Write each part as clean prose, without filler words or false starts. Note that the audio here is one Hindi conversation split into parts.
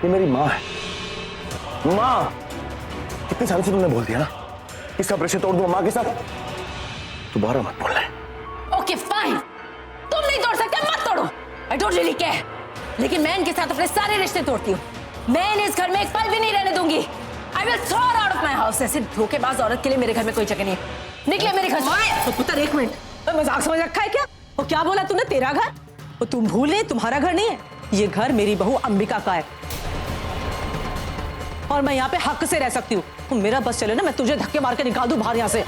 ये मेरी माँ है। माँ, कितने साल से तुमने बोल दिया ना कि सब रिश्ते तोड़ दूं माँ के साथ। दोबारा मत बोलना। ओके फाइन, तुम नहीं तोड़ सकते, मत तोड़ो। आई डोंट रियली केयर, लेकिन मैं इनके साथ अपने सारे रिश्ते तोड़ती हूँ। मैं इन्हें इस घर में एक पल भी नहीं रहने दूंगी। I will throw her out of my house. ऐसे धोखेबाज औरत के लिए मेरे घर में कोई जगह नहीं है। निकले मेरे घर से। पुत्र एक मिनट, मजाक समझ रखा है क्या? वो क्या बोला तूने? तेरा घर? वो तुम भूल गए, तुम्हारा घर नहीं है ये घर। मेरी बहू अंबिका का है और मैं यहाँ पे हक से रह सकती हूँ। तुम मेरा बस चले ना, मैं तुझे धक्के मार के निकाल दूं बाहर यहाँ से।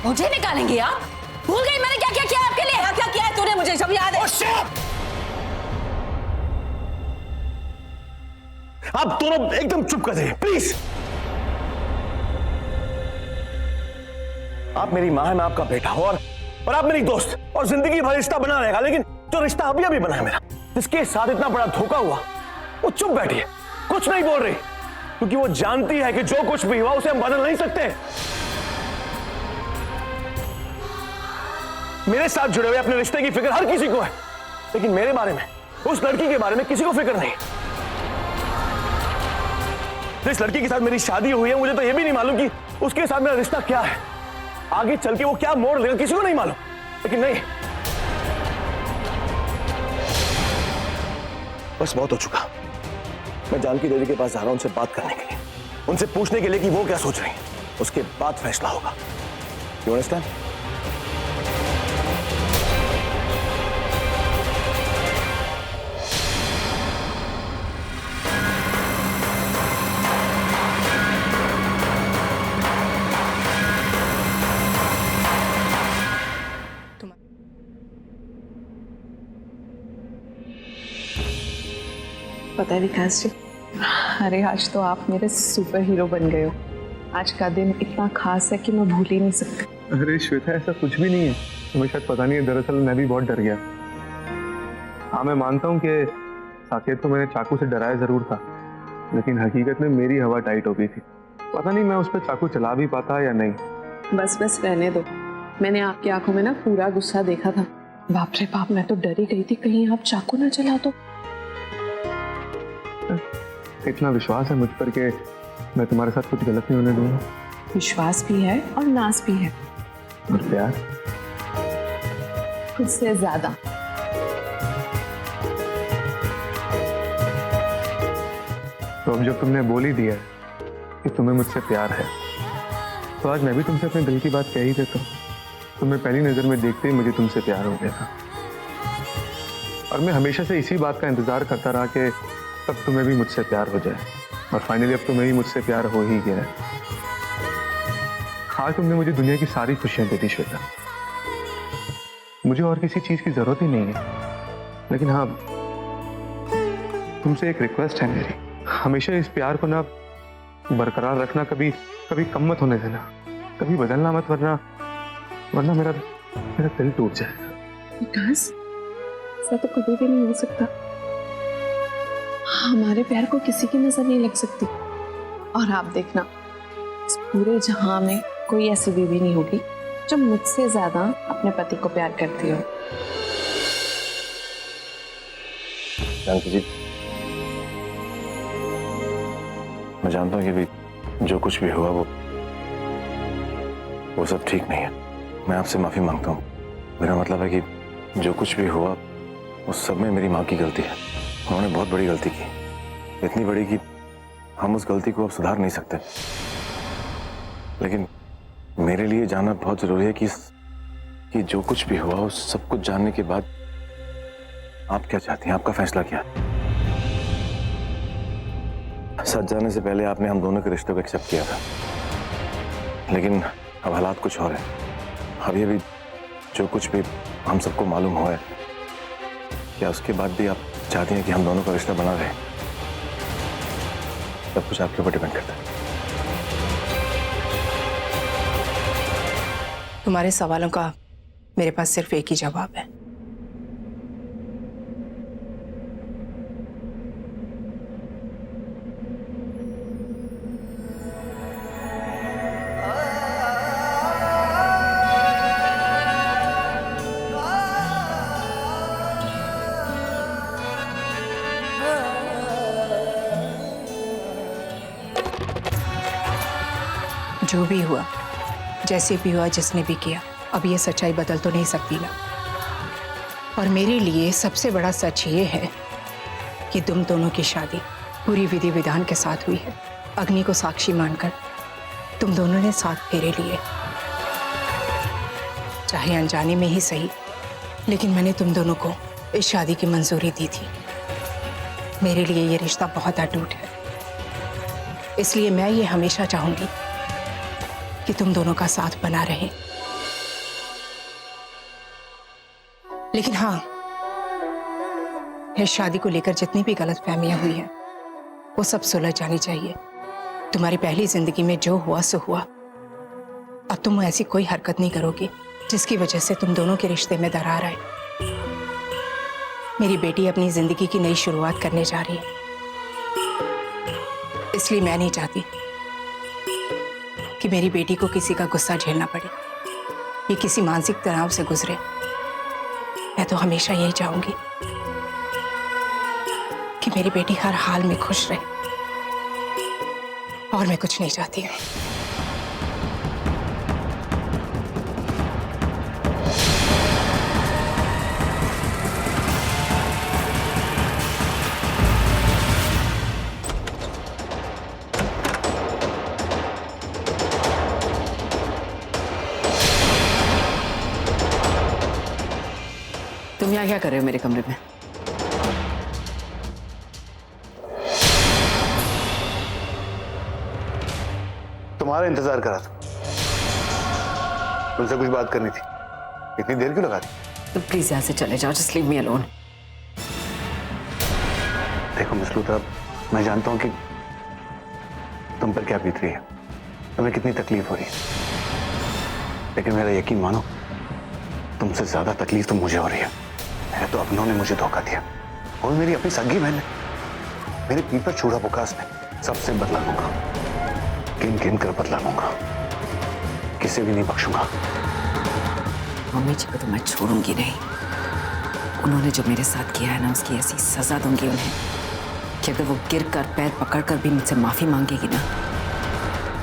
मुझे निकालेंगे आप? भूल गई मैंने क्या क्या किया आपके लिए? क्या किया है तूने? मुझे सब याद है। आप दोनों एकदम चुप कर जाइए प्लीज। आप मेरी माँ है, मैं आपका बेटा हूं और आप मेरी दोस्त, और जिंदगी भर रिश्ता बना रहेगा। लेकिन जो रिश्ता अभी अभी बना है मेरा, जिसके साथ इतना बड़ा धोखा हुआ, वो चुप बैठी है, कुछ नहीं बोल रही, क्योंकि वो जानती है कि जो कुछ भी हुआ उसे हम बदल नहीं सकते। मेरे साथ जुड़े हुए अपने रिश्ते की फिक्र हर किसी को है, लेकिन मेरे बारे में, उस लड़की के बारे में किसी को फिक्र नहीं। जिस लड़की के साथ मेरी शादी हुई है, मुझे तो यह भी नहीं मालूम कि उसके साथ मेरा रिश्ता क्या है, आगे चल के वो क्या मोड़ लेगा, किसी को नहीं मालूम। लेकिन नहीं, बस बहुत हो चुका। मैं जानकी देवी के पास जा रहा हूं उनसे बात करने के लिए, उनसे पूछने के लिए कि वो क्या सोच रही हैं। उसके बाद फैसला होगा। You understand? पता है विकास जी, अरे आज तो आप मेरे सुपर हीरो बन गए हो। आज का दिन इतना खास है कि मैं भूल ही नहीं सकती। अरे श्वेता, ऐसा कुछ भी नहीं है। तुम्हें शायद पता नहीं है, दरअसल मैं भी बहुत डर गया। हाँ, मैं मानता हूँ कि साकेत को मैंने चाकू से डराया जरूर था, लेकिन हकीकत में मेरी हवा टाइट हो गई थी। पता नहीं मैं उस पर चाकू चला भी पाता या नहीं। बस बस रहने दो। मैंने आपकी आंखों में ना पूरा गुस्सा देखा था। बाप रे बाप, मैं तो डरी गई थी कहीं आप चाकू ना चला तो। इतना विश्वास है मुझ पर कि मैं तुम्हारे साथ कुछ गलत नहीं होने दूंगा। विश्वास भी है और नाज भी है, और प्यार खुद से ज्यादा। तो अब जब तुमने बोल ही दिया है कि तुम्हें मुझसे प्यार है, तो आज मैं भी तुमसे अपने दिल की बात कह ही देता हूँ। तुम्हें पहली नजर में देखते ही मुझे तुमसे प्यार हो गया था, और मैं हमेशा से इसी बात का इंतजार करता रहा कि तब तुम्हें भी मुझसे प्यार हो जाए, और फाइनली अब तुम्हें भी मुझसे प्यार हो ही गया है। आज तुमने मुझे दुनिया की सारी खुशियां दे दी श्वेता। मुझे और किसी चीज की जरूरत ही नहीं है। लेकिन हाँ, तुमसे एक रिक्वेस्ट है मेरी, हमेशा इस प्यार को ना बरकरार रखना, कभी कभी कम मत होने देना, कभी बदलना मत, वरना मेरा दिल टूट जाएगा। विकास, ऐसा तो कभी भी नहीं हो सकता। हमारे प्यार को किसी की नजर नहीं लग सकती। और आप देखना, इस पूरे जहां में कोई ऐसी बीवी नहीं होगी जो मुझसे ज्यादा अपने पति को प्यार करती हो। जानकी जी, मैं जानता हूँ कि भी जो कुछ भी हुआ वो सब ठीक नहीं है। मैं आपसे माफी मांगता हूँ। मेरा मतलब है कि जो कुछ भी हुआ उस सब में मेरी माँ की गलती है। उन्होंने बहुत बड़ी गलती की, इतनी बड़ी कि हम उस गलती को अब सुधार नहीं सकते। लेकिन मेरे लिए जानना बहुत जरूरी है कि जो कुछ भी हुआ उस सब कुछ जानने के बाद आप क्या चाहती हैं, आपका फैसला क्या है? सच जाने से पहले आपने हम दोनों के रिश्ते को एक्सेप्ट किया था, लेकिन अब हालात कुछ और है। अभी जो कुछ भी हम सबको मालूम हुआ है, क्या उसके बाद भी आप चाहती हैं कि हम दोनों का रिश्ता बना रहे? सब कुछ आपके ऊपर डिपेंड करता है। तुम्हारे सवालों का मेरे पास सिर्फ एक ही जवाब है। जो भी हुआ, जैसे भी हुआ, जिसने भी किया, अब ये सच्चाई बदल तो नहीं सकती ना। और मेरे लिए सबसे बड़ा सच ये है कि तुम दोनों की शादी पूरी विधि विधान के साथ हुई है। अग्नि को साक्षी मानकर तुम दोनों ने 7 फेरे लिए, चाहे अनजाने में ही सही, लेकिन मैंने तुम दोनों को इस शादी की मंजूरी दी थी। मेरे लिए ये रिश्ता बहुत अटूट है, इसलिए मैं ये हमेशा चाहूंगी कि तुम दोनों का साथ बना रहे। लेकिन हाँ, इस शादी को लेकर जितनी भी गलतफहमियां हुई हैं, वो सब सुलझ जानी चाहिए। तुम्हारी पहली जिंदगी में जो हुआ सो हुआ। अब तुम ऐसी कोई हरकत नहीं करोगी जिसकी वजह से तुम दोनों के रिश्ते में दरार आए। मेरी बेटी अपनी जिंदगी की नई शुरुआत करने जा रही है, इसलिए मैं नहीं चाहती कि मेरी बेटी को किसी का गुस्सा झेलना पड़े, ये किसी मानसिक तनाव से गुजरे। मैं तो हमेशा यही चाहूंगी कि मेरी बेटी हर हाल में खुश रहे, और मैं कुछ नहीं चाहती। तुम यहाँ क्या कर रहे हो मेरे कमरे में? तुम्हारा इंतजार करा था, तुमसे कुछ बात करनी थी। इतनी देर क्यों लगा दी? तो प्लीज यहाँ से चले जाओ, जस्ट लीव मी अलोन। देखो मिस लूथरा, मैं जानता हूँ कि तुम पर क्या बीत रही है, तुम्हें कितनी तकलीफ हो रही है, लेकिन मेरा यकीन मानो, तुमसे ज्यादा तकलीफ तो मुझे हो रही है। मेरे तो अपनों ने मुझे धोखा दिया, और मेरी अपनी सगी बहन ने, मेरे पीठ पर छुरा बुकास ने। सबसे बदला लूंगा, गिन गिन कर बदला लूंगा, किसे भी नहीं बख्शूंगा। मम्मी जी को तो मैं छोड़ूंगी नहीं। उन्होंने जो मेरे साथ किया है ना, उसकी ऐसी सजा दूंगी उन्हें कि अगर वो गिर कर पैर पकड़ कर भी मुझसे माफी मांगेगी ना,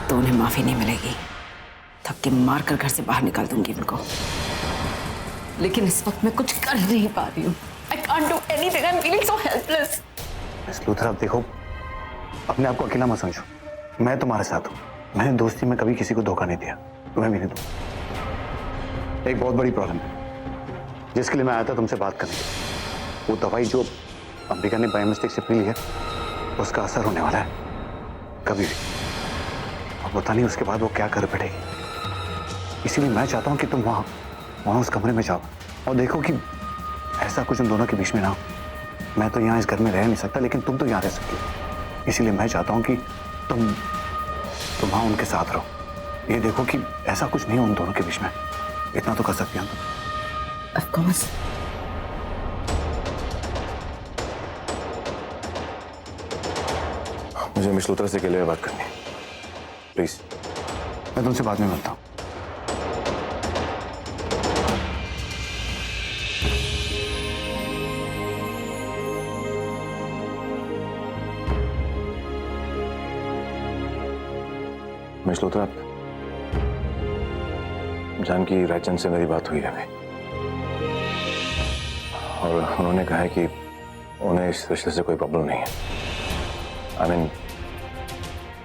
तो उन्हें माफी नहीं मिलेगी। थप्पड़ मार कर घर से बाहर निकाल दूंगी उनको। लेकिन इस वक्त मैं कुछ कर नहीं पा रही हूँ। I can't do anything. I'm feeling so helpless. Miss Luthra, देखो, अपने आप को अकेला मत समझो। मैं तुम्हारे साथ हूँ। मैंने दोस्ती में कभी किसी को धोखा नहीं दिया, तुम्हें भी नहीं दूंगा। एक बहुत बड़ी प्रॉब्लम है जिसके लिए मैं आया था तुमसे बात करने। वो दवाई जो अंबिका ने बाय मिस्टेक से पी ली है, उसका असर होने वाला है कभी भी, और पता नहीं उसके बाद वो क्या कर बैठेगी। इसीलिए मैं चाहता हूँ कि तुम वहाँ उस कमरे में जाओ और देखो कि ऐसा कुछ उन दोनों के बीच में ना हो। मैं तो यहाँ इस घर में रह नहीं सकता, लेकिन तुम तो यहाँ रह सकती हो। इसीलिए मैं चाहता हूँ कि तुम वहाँ उनके साथ रहो। ये देखो कि ऐसा कुछ नहीं हो उन दोनों के बीच में। इतना तो कर सकती हैं तुम। Of course. मुझे मिस लूथरा से अकेले बात करनी है, प्लीज। मैं तुमसे बाद में मिलता हूँ। मिस लूथरा, जानकी रायचंद से मेरी बात हुई है अभी, और उन्होंने कहा है कि उन्हें इस रिश्ते से कोई प्रॉब्लम नहीं है। आई मीन,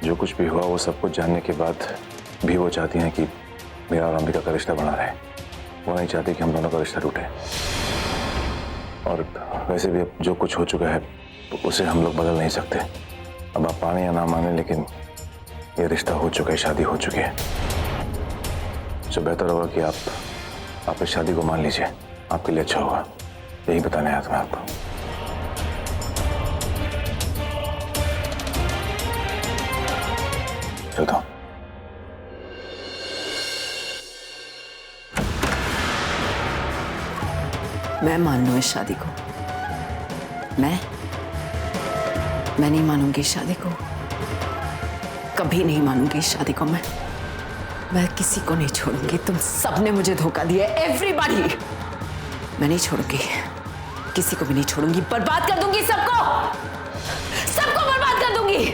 जो कुछ भी हुआ वो सब कुछ जानने के बाद भी वो चाहती हैं कि मेरा और अंबिका का रिश्ता बना रहे। वो नहीं चाहती कि हम दोनों का रिश्ता टूटे। और वैसे भी अब जो कुछ हो चुका है उसे हम लोग बदल नहीं सकते। अब आप माने या ना माने, लेकिन ये रिश्ता हो चुका है, शादी हो चुकी है। तो बेहतर होगा कि आप इस शादी को मान लीजिए, आपके लिए अच्छा होगा। यही बताने आया था मैं आपको। चलता हूं। मैं मान लूं इस शादी को? मैं नहीं मानूंगी इस शादी को। कभी नहीं मानूंगी इस शादी को। मैं किसी को नहीं छोड़ूंगी। तुम सबने मुझे धोखा दिया, एवरीबॉडी। मैं नहीं छोड़ूंगी, किसी को भी नहीं छोड़ूंगी। बर्बाद कर दूंगी सबको, सबको बर्बाद कर दूंगी।